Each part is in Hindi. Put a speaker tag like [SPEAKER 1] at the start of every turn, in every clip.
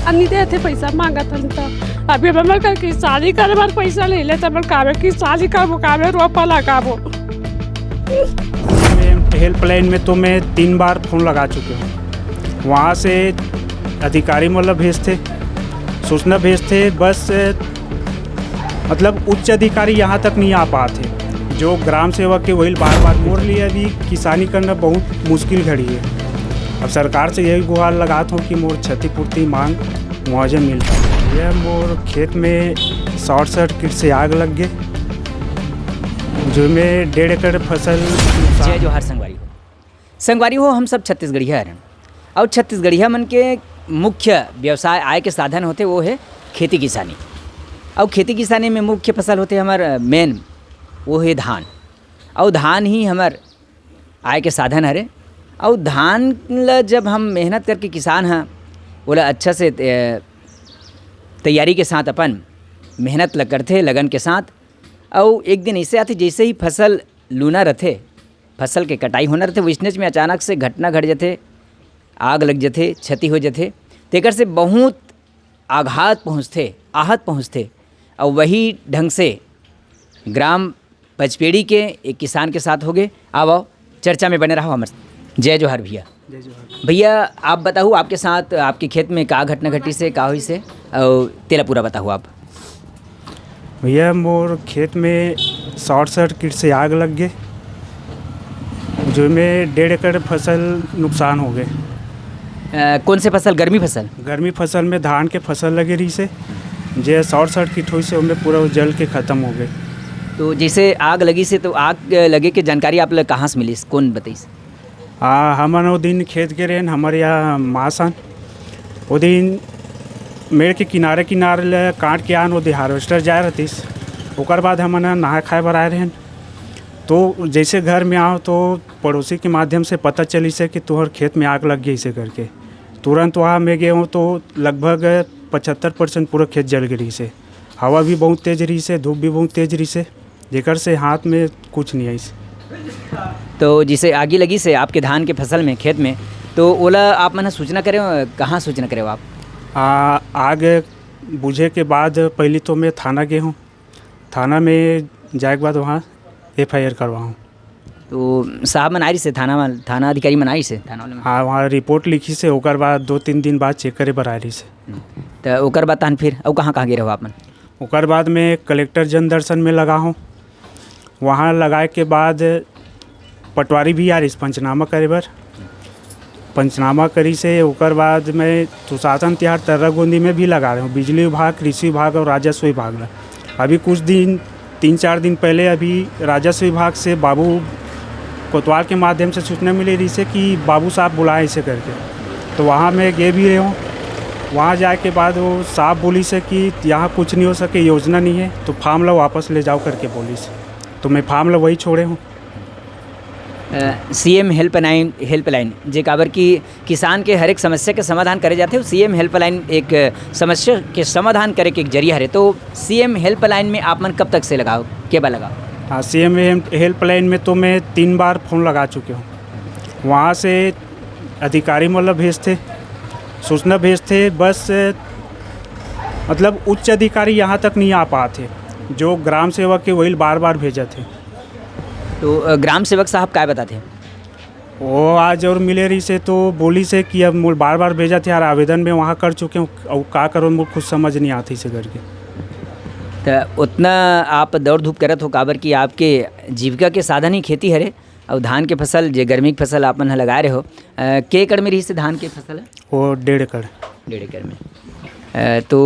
[SPEAKER 1] अन्नी दे थे पैसा मांगा था अभी हमर का कि शादी करे बार पैसा ले ले तब कावे की शादी का मुकाबले रोपा लगाबो।
[SPEAKER 2] हेल्पलाइन में तो मैं 3 बार फ़ोन लगा चुके हूँ। वहाँ से अधिकारी मतलब भेजते, सूचना भेजते, बस मतलब उच्च अधिकारी यहाँ तक नहीं आ पाते। जो ग्राम सेवक के वही बार बार मोड़ लिए, अभी किसानी करना बहुत मुश्किल घड़ी है। अब सरकार से यही गुहार लगाता हूँ कि मोर क्षतिपूर्ति मांग मुआवजा मिल पाए। यह मोर खेत में शॉर्ट सर्किट से आग लग गए, जो में 1.5 एकड़ फसल।
[SPEAKER 3] जय जोहार संगवारी हो हम सब छत्तीसगढ़िया हैं और छत्तीसगढ़िया मन के मुख्य व्यवसाय आय के साधन होते वो है खेती किसानी। और खेती किसानी में मुख्य फसल होते हमार मेन वो है धान, और धान ही हमार आय के साधन हरे। और धान ला जब हम मेहनत करके किसान हैं बोला अच्छा से तैयारी के साथ अपन मेहनत करते लगन के साथ, और एक दिन ऐसे आते जैसे ही फसल लूना रहते, फसल के कटाई होना रहते, विष्णज में अचानक से घटना घट जाते, आग लग जाते, क्षति हो जाते, तेकर से बहुत आघात पहुँचते, आहत पहुँचते। और वही ढंग से ग्राम पचपेड़ी के एक किसान के साथ हो गए। आओ चर्चा में बने रहो हमारे। जय जोहार भैया।
[SPEAKER 2] जय जोहार
[SPEAKER 3] भैया, आप बताओ आपके साथ आपके खेत में का घटना घटी से का हुई से, और तेरा पूरा बताओ आप।
[SPEAKER 2] भैया मोर खेत में शॉर्ट सर्किट से आग लग गए, जो में 1.5 एकड़ फसल नुकसान हो गए।
[SPEAKER 3] कौन से फसल? गर्मी फसल?
[SPEAKER 2] गर्मी फसल में धान के फसल लगे रही से, जो शॉर्ट सर्किट हुई से उनमें पूरा जल के ख़त्म हो गए।
[SPEAKER 3] तो जैसे आग लगी से, तो आग लगे के जानकारी आप लोग कहाँ से मिली, कौन बताइए?
[SPEAKER 2] हमन वो दिन खेत के रहन हमारे यहाँ मासन वो दिन मेड़ के किनारे किनारे काट के आन वो हार्वेस्टर जाए रहतीस। ओकर बाद हमन नहाए खाए बर आए रहन, तो जैसे घर में आओ तो पड़ोसी के माध्यम से पता चली से कि तुहर खेत में आग लग गई से करके। तुरंत वहाँ में गए हूँ तो लगभग 75% पूरा खेत जल गई से। हवा भी बहुत तेज रही से, धूप भी बहुत तेज रही से, जेकर से हाथ में कुछ नहीं आई से।
[SPEAKER 3] तो जिसे आगी लगी से आपके धान के फसल में खेत में, तो ओला आप मैंने सूचना करे, कहाँ सूचना करे हो आप?
[SPEAKER 2] आग बुझे के बाद पहले तो मैं थाना गए हूँ, थाना में जाए के बाद वहाँ FIR करवाऊँ।
[SPEAKER 3] तो साहब मन आई से थाना अधिकारी मन आई से थाना वाले?
[SPEAKER 2] हाँ, वहाँ रिपोर्ट लिखी से, ओकर बाद 2-3 दिन बाद चेक करे बर आ रही से।
[SPEAKER 3] तो ओकर बाद तहन फिर और कहाँ गए रहो आप मन?
[SPEAKER 2] ओकर बाद में कलेक्टर जन दर्शन में लगा हूँ। वहाँ लगाए के बाद पटवारी भी आ रही पंचनामा करे बर। पंचनामा करी से ओकर बाद मैं सुशासन तिहार तररागोंदी में भी लगा रहा हूँ, बिजली विभाग, कृषि विभाग और राजस्व विभाग में। अभी कुछ दिन 3-4 दिन पहले अभी राजस्व विभाग से बाबू कोतवाल के माध्यम से सूचना मिली रही से कि बाबू साहब बुलाए इसे करके, तो वहाँ मैं गए भी रहे हूँ। वहाँ जाए के बाद वो साहब बोली से कि यहाँ कुछ नहीं हो सके, योजना नहीं है, तो फार्म ला वापस ले जाओ करके बोली से। तो मैं फार्म ला वही छोड़े हूँ।
[SPEAKER 3] CM हेल्पलाइन जे काबर की किसान के हर एक समस्या के समाधान करे जाते हो। CM हेल्पलाइन एक समस्या के समाधान करे के एक जरिया है। तो CM हेल्पलाइन में आप मन कब तक से लगाओ, के बार लगाओ?
[SPEAKER 2] हाँ, CM हेल्पलाइन में तो मैं 3 बार फ़ोन लगा चुके हूँ। वहाँ से अधिकारी मतलब भेजते, सूचना भेजते, बस मतलब उच्च अधिकारी यहाँ तक नहीं आ पाते। जो ग्राम सेवक के वही बार बार भेजा थे।
[SPEAKER 3] तो ग्राम सेवक साहब क्या बताते हैं?
[SPEAKER 2] वो आज और मिले रही से तो बोली से कि अब मुझे बार बार भेजा थे यार, आवेदन में वहाँ कर चुके हूँ, और का करो मुझे खुद समझ नहीं आती से करके।
[SPEAKER 3] तो उतना आप दौड़ धूप करत हो काबर कि आपके जीविका के साधन ही खेती हरे, और धान के फसल जो गर्मी की फसल आप मन लगा रहे हो, के एकड़ में रही से धान के फसल है?
[SPEAKER 2] वो 1.5 एकड़।
[SPEAKER 3] 1.5 एकड़ में। तो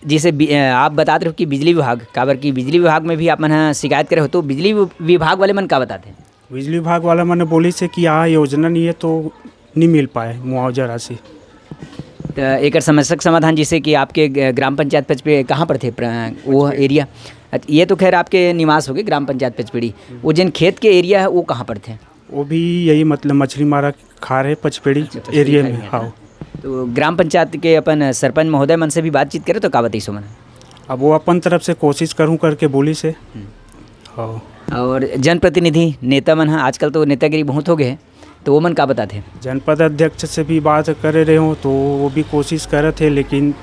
[SPEAKER 3] जैसे आप बता रहे हो कि बिजली विभाग, काबर की बिजली विभाग में भी आप मन शिकायत करे हो, तो बिजली विभाग वाले मन का बताते हैं?
[SPEAKER 2] बिजली विभाग वाला मैंने बोली से कि यहाँ योजना नहीं है तो नहीं मिल पाए मुआवजा राशि।
[SPEAKER 3] तो एक समस्या का समाधान जैसे कि आपके ग्राम पंचायत पचपेड़ी कहाँ पर थे वो एरिया? ये तो खैर आपके निवास हो गए ग्राम पंचायत पचपेड़ी, वो जिन खेत के एरिया है वो कहाँ पर थे?
[SPEAKER 2] वो भी यही मतलब मछली मारा खा रहे पचपेड़ी एरिया में। हाँ,
[SPEAKER 3] तो ग्राम पंचायत के अपन सरपंच महोदय मन से भी बातचीत करे तो का बताइए मन?
[SPEAKER 2] अब वो अपन तरफ से कोशिश करूँ करके बोली से। हाँ,
[SPEAKER 3] और जनप्रतिनिधि नेता मन आजकल तो नेतागिरी बहुत हो गए हैं, तो वो मन का बताते?
[SPEAKER 2] जनपद अध्यक्ष से भी बात कर रहे हो तो वो भी कोशिश कर रहे थे, लेकिन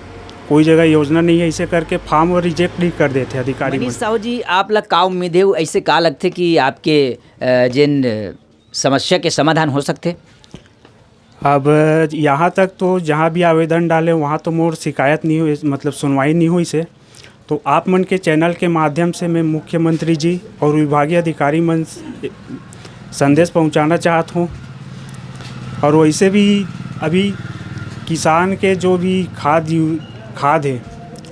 [SPEAKER 2] कोई जगह योजना नहीं है, ऐसे करके फॉर्म रिजेक्ट नहीं कर देते अधिकारी।
[SPEAKER 3] मनीष साहू जी, आप लग का उम्मीद है ऐसे का लगते कि आपके जिन समस्या के समाधान हो सकते?
[SPEAKER 2] अब यहाँ तक तो जहाँ भी आवेदन डाले वहाँ तो मोर शिकायत नहीं हुई, मतलब सुनवाई नहीं हुई से। तो आप मन के चैनल के माध्यम से मैं मुख्यमंत्री जी और विभागीय अधिकारी मन संदेश पहुँचाना चाहता हूँ। और वैसे भी अभी किसान के जो भी खाद है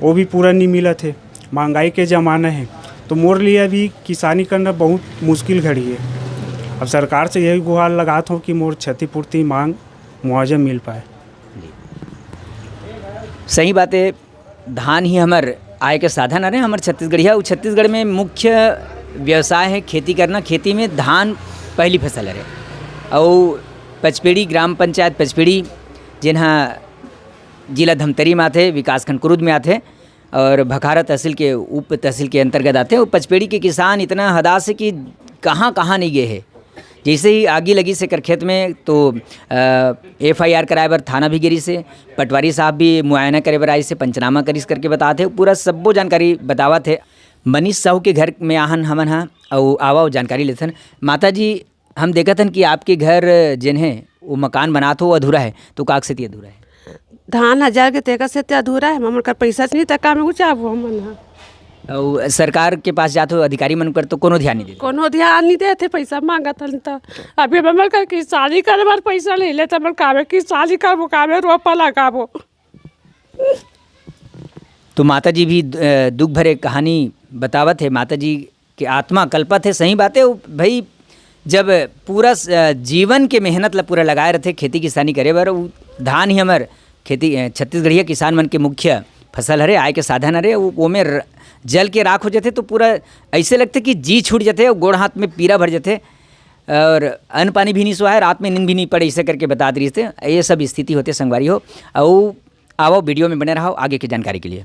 [SPEAKER 2] वो भी पूरा नहीं मिला थे, महंगाई के ज़माना है, तो मोर लिए अभी किसानी करना बहुत मुश्किल घड़ी है। अब सरकार से यही गुहार लगाता हूँ कि मोर क्षतिपूर्ति मांग मुआवजा मिल पाए।
[SPEAKER 3] सही बात है, धान ही हमार आय के साधन है। हमारे छत्तीसगढ़ में मुख्य व्यवसाय है खेती करना। खेती में धान पहली फसल है। और पचपेड़ी ग्राम पंचायत पचपेड़ी जिन्हा जिला धमतरी में आते, विकासखंड कुरुद में आते और भखारा तहसील के उप तहसील के अंतर्गत आते हैं। और पचपेड़ी के किसान इतना हदास है कि कहाँ नहीं गए हैं। जैसे ही आगी लगी से कर खेत में तो FIR कराए बर थाना भी गिरी से, पटवारी साहब भी मुआयना करे बर आई से, पंचनामा करीस करके बताते पूरा सबो जानकारी बतावा थे। मनीष साहू के घर में आहन हमन हा और आवा जानकारी लेथन। माता जी, हम देखतन कि आपके घर जिन है वो मकान बनात हो अधूरा है, तो काग से अधूरा है?
[SPEAKER 1] धान हजार के तेका से अधूरा है, हमन का पैसा नहीं तका में उचाबो हमन हा।
[SPEAKER 3] और सरकार के पास जाते हो अधिकारी मन पर तो कोनो ध्यान नहीं देते?
[SPEAKER 1] कोनो ध्यान नहीं देते, पैसा मांगत हन तो अभी हमन का किसानी करे बार पैसा ले ले तब काबे किसानी करबो, काबे रोपा लगाबो।
[SPEAKER 3] तो माता जी भी दुख भरे कहानी बतावत है। माता जी के आत्मा कल्पत है। सही बात है भाई, जब पूरा जीवन के मेहनत ला पूरा लगाए रहते खेती किसानी करे बर, धान ही हमार खेती छत्तीसगढ़िया किसान मन के मुख्य फसल हरे, आय के साधन हरे। वो में जल के राख हो जाते तो पूरा ऐसे लगते कि जी छूट जाते और गोड़ हाथ में पीरा भर जाते और अन्न पानी भी नहीं सुहाए, रात में नींद भी नहीं पड़े, ऐसे करके बता रही थे। ये सब स्थिति होते संगवारी हो। और आओ वीडियो में बने रहो आगे की जानकारी के लिए।